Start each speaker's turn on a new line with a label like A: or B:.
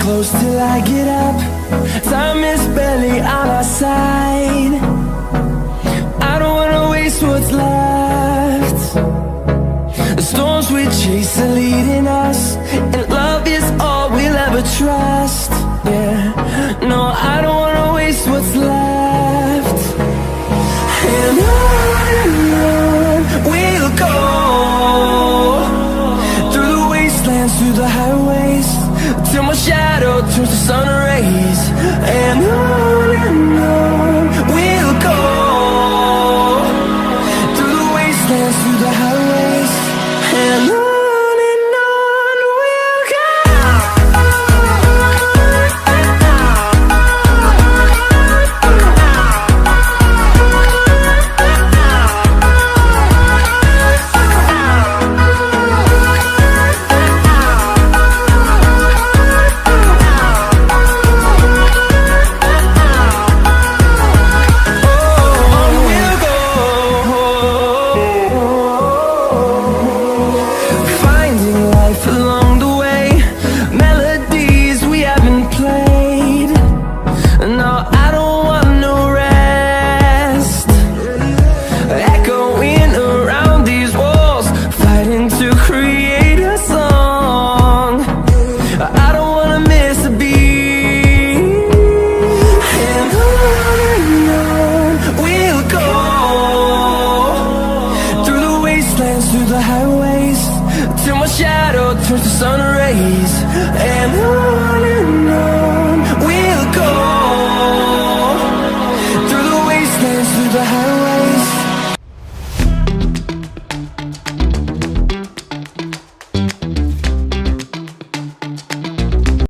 A: close till I get up. Time is barely on our side. I don't wanna waste what's left. The storms we chase are leading us, and love is all we'll ever trust. Yeah, no, I don't wanna waste what's left. And on we'll go, through the wastelands, through the highways, till my shadow turns to sun rays. And on we'll go, through the wastelands, through the highways, and on. Through the highways, till my shadow turns to sun rays. And on we'll go, through the wastelands, through the highways.